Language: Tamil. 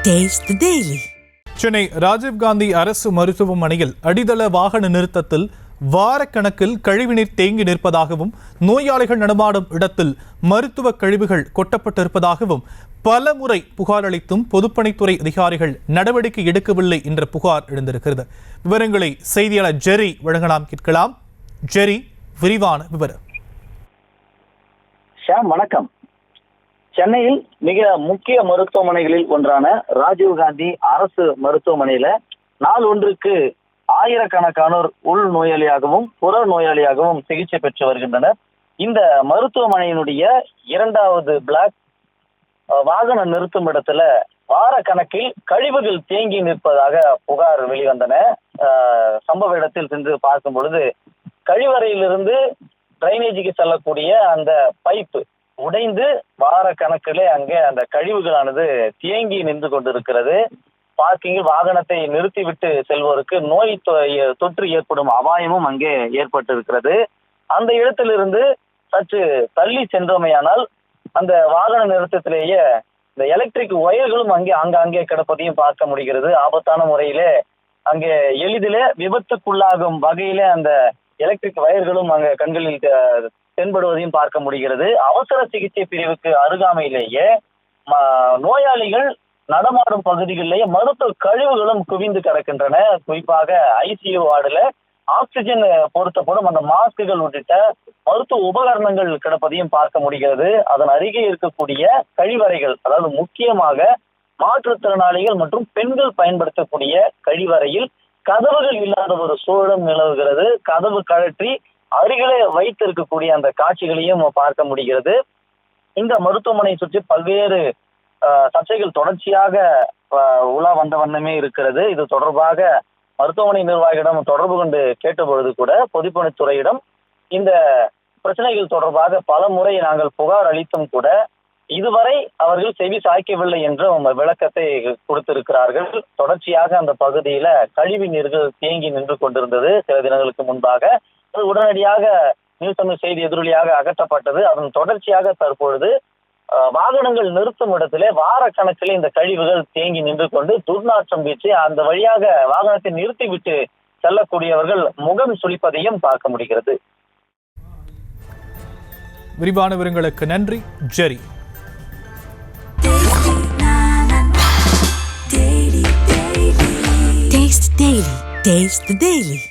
Taste the Daily. Chennai Rajiv Gandhi அரசு மருத்துவமனையில் அடித்தள வாகன நிறுத்தத்தில் வாரக்கணக்கில் கழிவுநீர் தேங்கி நிற்பதாகவும் நோயாளிகள் நடமாடும் இடத்தில் மருத்துவ கழிவுகள் கொட்டப்பட்டிருப்பதாகவும் பல முறை புகார் அளித்தும் பொதுப்பணித்துறை அதிகாரிகள் நடவடிக்கை எடுக்கவில்லை என்ற புகார் எழுந்திருக்கிறது. விவரங்களை செய்தியாளர் ஜெரி வழங்கலாம். கேட்கலாம். ஜெரி, விரிவான விவரம். வணக்கம். சென்னையில் மிக முக்கிய மருத்துவமனைகளில் ஒன்றான ராஜீவ்காந்தி அரசு மருத்துவமனையில நாள் ஒன்றுக்கு ஆயிரக்கணக்கானோர் உள் நோயாளியாகவும் புற நோயாளியாகவும் சிகிச்சை பெற்று வருகின்றனர். இந்த மருத்துவமனையினுடைய இரண்டாவது பிளாக் வாகன நிறுத்தும் இடத்துல வார கணக்கில் கழிவுகள் தேங்கி நிற்பதாக புகார் வெளிவந்தன. சம்பவ இடத்தில் சென்று பார்க்கும் பொழுது கழிவறையிலிருந்து டிரைனேஜுக்கு செல்லக்கூடிய அந்த பைப்பு உடைந்து வார கணக்கிலே அங்கே அந்த கழிவுகளானது தேங்கி நின்று கொண்டிருக்கிறது. பார்க்கிங்கில் வாகனத்தை நிறுத்திவிட்டு செல்வோருக்கு நோய் தொற்று ஏற்படும் அபாயமும் அங்கே ஏற்பட்டிருக்கிறது. அந்த இடத்திலிருந்து சற்று தள்ளி சென்றோமையானால் அந்த வாகன நிறுத்தத்திலேயே இந்த எலக்ட்ரிக் ஒயர்களும் ஆங்காங்கே கிடப்பதையும் பார்க்க முடிகிறது. ஆபத்தான முறையிலே அங்கே எளிதிலே விபத்துக்குள்ளாகும் வகையிலே அந்த எலக்ட்ரிக் வயர்களும் அங்கே கண்களில் தென்படுவதையும் பார்க்க முடிகிறது. அவசர சிகிச்சை பிரிவுக்கு அருகாமையிலேயே நோயாளிகள் நடமாடும் பகுதிகளிலேயே மருத்துவ கழிவுகளும் குவிந்து கிடக்கின்றன. குறிப்பாக ஐசியூ வார்டுல ஆக்சிஜன் பொருத்தப்படும் அந்த மாஸ்குகள் உள்ளிட்ட மருத்துவ உபகரணங்கள் கிடப்பதையும் பார்க்க முடிகிறது. அதன் அருகே இருக்கக்கூடிய கழிவறைகள், அதாவது முக்கியமாக மாற்றுத்திறனாளிகள் மற்றும் பெண்கள் பயன்படுத்தக்கூடிய கழிவறையில் கதவுகள் இல்லாத ஒரு சூழலும் நிலவுகிறது. கதவு கழற்றி அருகிலே வைத்திருக்கக்கூடிய அந்த காட்சிகளையும் பார்க்க முடிகிறது. இந்த மருத்துவமனை சுற்றி பல்வேறு சர்ச்சைகள் தொடர்ச்சியாக உலா வந்த வண்ணமே இருக்கிறது. இது தொடர்பாக மருத்துவமனை நிர்வாகியிடம் தொடர்பு கொண்டு கேட்டபொழுது கூட பொதுப்பணித்துறையிடம் இந்த பிரச்சனைகள் தொடர்பாக பல முறை நாங்கள் புகார் அளித்தும் கூட இதுவரை அவர்கள் செவி சாய்க்கவில்லை என்ற விளக்கத்தை கொடுத்திருக்கிறார்கள். தொடர்ச்சியாக அந்த பகுதியில கழிவு நீர்கள் தேங்கி நின்று கொண்டிருந்தது. சில தினங்களுக்கு முன்பாக அது உடனடியாக நியூஸ் தமிழ் செய்தி எதிரொலியாக அகற்றப்பட்டது. அதன் தொடர்ச்சியாக தற்பொழுது வாகனங்கள் நிறுத்தும் இடத்திலே வார கணக்கில் இந்த கழிவுகள் தேங்கி நின்று கொண்டு துர்நாற்றம் வீச்சு அந்த வழியாக வாகனத்தை நிறுத்திவிட்டு செல்லக்கூடியவர்கள் முகம் சுளிப்பதையும் பார்க்க முடிகிறது. விரிவான விவரங்களுக்கு நன்றி ஜெரி. Taste the Daily.